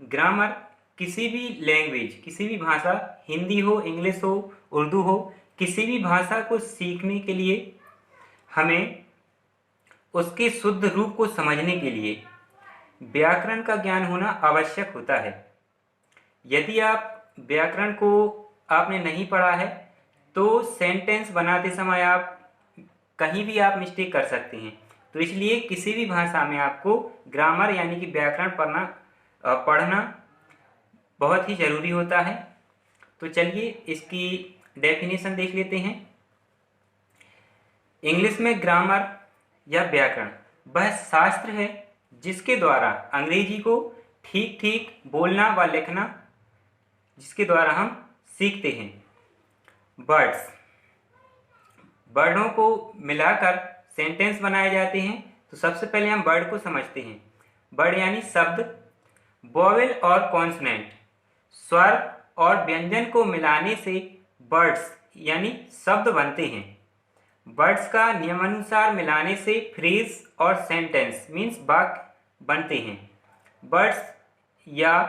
Grammar किसी भी language, किसी भी भाषा, हिंदी हो, इंग्लिश हो, उर्दू हो, किसी भी भाषा को सीखने के लिए हमें उसके शुद्ध रूप को समझने के लिए व्याकरण का ज्ञान होना आवश्यक होता है। यदि आप व्याकरण को आपने नहीं पढ़ा है तो सेंटेंस बनाते समय आप कहीं भी आप मिस्टेक कर सकते हैं। तो इसलिए किसी भी भाषा में आपको ग्रामर यानी कि व्याकरण पढ़ना बहुत ही ज़रूरी होता है। तो चलिए इसकी डेफिनेशन देख लेते हैं। इंग्लिश में ग्रामर या व्याकरण वह शास्त्र है जिसके द्वारा अंग्रेजी को ठीक ठीक बोलना व लिखना, जिसके द्वारा हम सीखते हैं। वर्डों को मिलाकर सेंटेंस बनाए जाते हैं। तो सबसे पहले हम वर्ड को समझते हैं। वर्ड यानी शब्द, वोवेल और कॉन्सोनेंट, स्वर और व्यंजन को मिलाने से वर्ड्स यानी शब्द बनते हैं। वर्ड्स का नियमानुसार मिलाने से फ्रेज और सेंटेंस मीन्स वाक्य बनते हैं। वर्ड्स या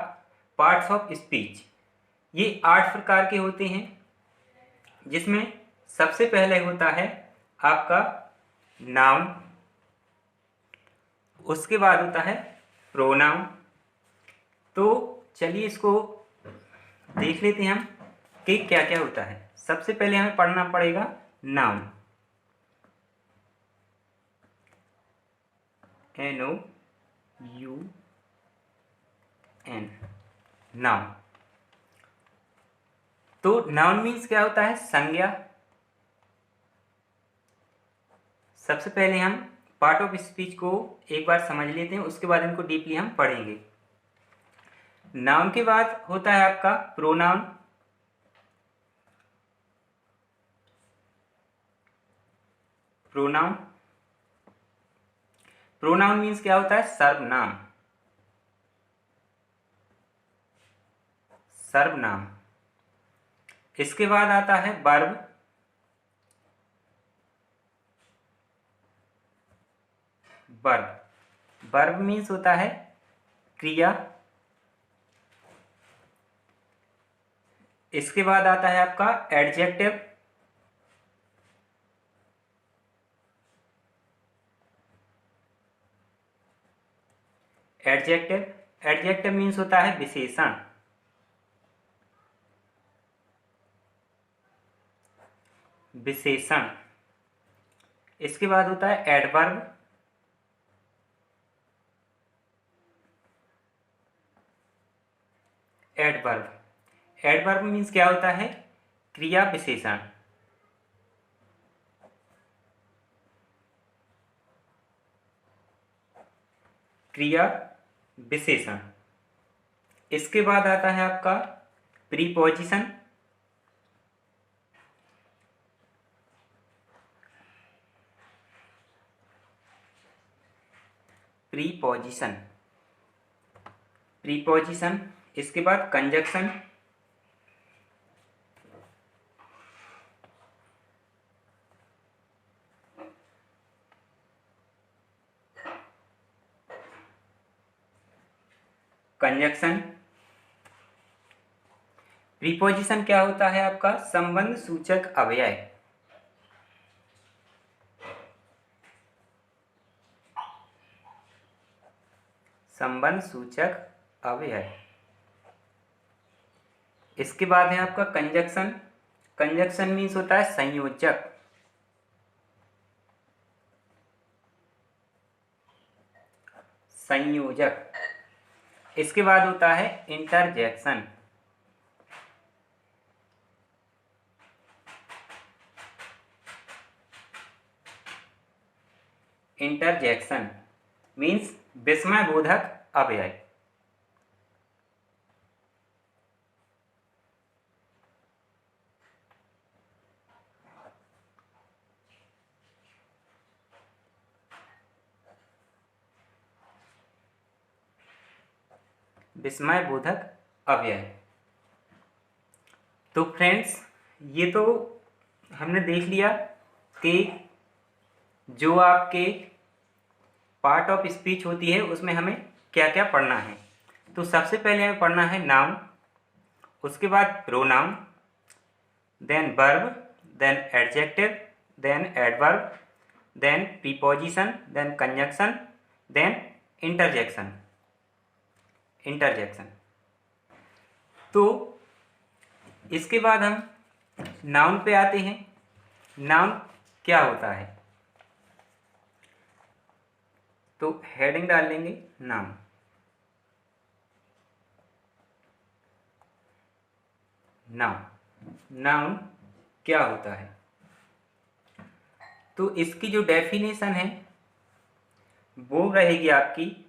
पार्ट्स ऑफ स्पीच ये 8 प्रकार के होते हैं, जिसमें सबसे पहले होता है आपका नाउन, उसके बाद होता है प्रोनाउन। तो चलिए इसको देख लेते हैं हम कि क्या क्या होता है। सबसे पहले हमें पढ़ना पड़ेगा नाउन, NOUN, नाउन। तो नाउन मीन्स क्या होता है? संज्ञा। सबसे पहले हम पार्ट ऑफ स्पीच को एक बार समझ लेते हैं, उसके बाद इनको डीपली हम पढ़ेंगे। नाउन के बाद होता है आपका प्रोनाउन। प्रोनाउन मीन्स क्या होता है? सर्वनाम। इसके बाद आता है वर्ब। वर्ब मीन्स होता है क्रिया। इसके बाद आता है आपका एडजेक्टिव। एडजेक्टिव मीन्स होता है विशेषण। इसके बाद होता है एडवर्ब। एडवर्ब मीन्स क्या होता है? क्रिया विशेषण। इसके बाद आता है आपका प्रीपोजिशन। इसके बाद कंजक्शन। प्रीपोजिशन क्या होता है आपका? संबंध सूचक अव्यय। इसके बाद है आपका कंजक्शन मीन्स होता है संयोजक। इसके बाद होता है इंटरजेक्शन। मीन्स विस्मय बोधक अव्यय। तो फ्रेंड्स, ये तो हमने देख लिया कि जो आपके पार्ट ऑफ स्पीच होती है उसमें हमें क्या क्या पढ़ना है। तो सबसे पहले हमें पढ़ना है नाउन, उसके बाद pronoun, then verb, then adjective, then adverb, then preposition, then conjunction, then interjection. तो इसके बाद हम नाउन पे आते हैं। नाउन क्या होता है? तो हेडिंग डाल लेंगे नाउन। नाउन क्या होता है? तो इसकी जो डेफिनेशन है वो रहेगी आपकी,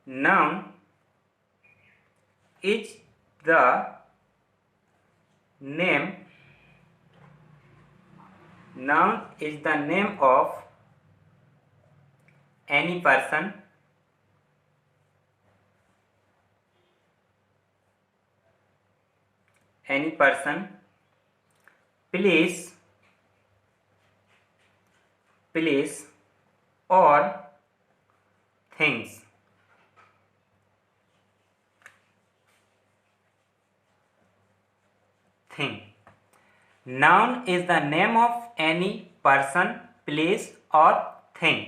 noun is the name of any person, place or things। Noun is the name of any person, place or thing।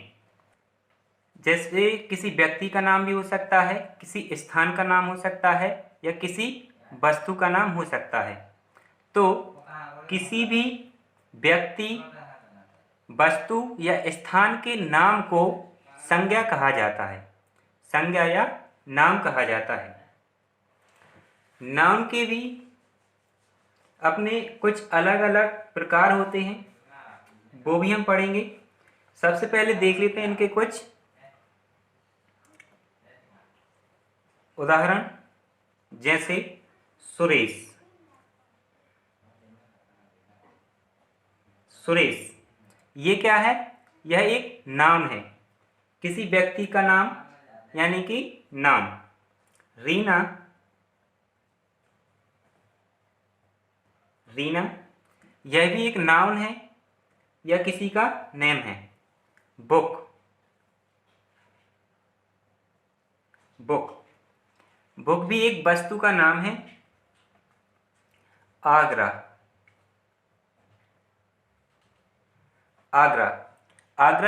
जैसे किसी व्यक्ति का नाम भी हो सकता है, किसी स्थान का नाम हो सकता है, या किसी वस्तु का नाम हो सकता है। तो किसी भी व्यक्ति, वस्तु या स्थान के नाम को संज्ञा कहा जाता है, संज्ञा या नाम कहा जाता है। नाउन के भी अपने कुछ अलग अलग प्रकार होते हैं, वो भी हम पढ़ेंगे। सबसे पहले देख लेते हैं इनके कुछ उदाहरण, जैसे सुरेश। ये क्या है? यह एक नाम है, किसी व्यक्ति का नाम यानी कि नाम। रीना यह भी एक नाउन है या किसी का नेम है। बुक भी एक वस्तु का नाम है। आगरा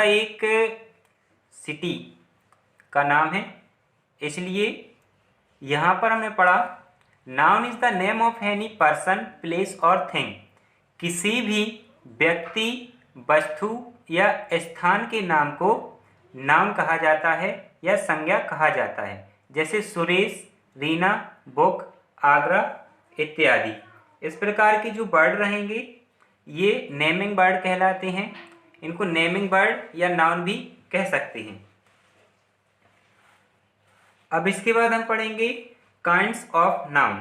एक सिटी का नाम है, इसलिए यहाँ पर हमने पढ़ा noun is the name of any person, place और थिंग। किसी भी व्यक्ति, वस्तु या स्थान के नाम को नाम कहा जाता है या संज्ञा कहा जाता है। जैसे सुरेश, रीना, बुक, आगरा इत्यादि। इस प्रकार के जो वर्ड रहेंगे ये नेमिंग वर्ड कहलाते हैं। इनको नेमिंग वर्ड या नाउन भी कह सकते हैं। अब इसके बाद हम पढ़ेंगे काइंड्स ऑफ नाउन।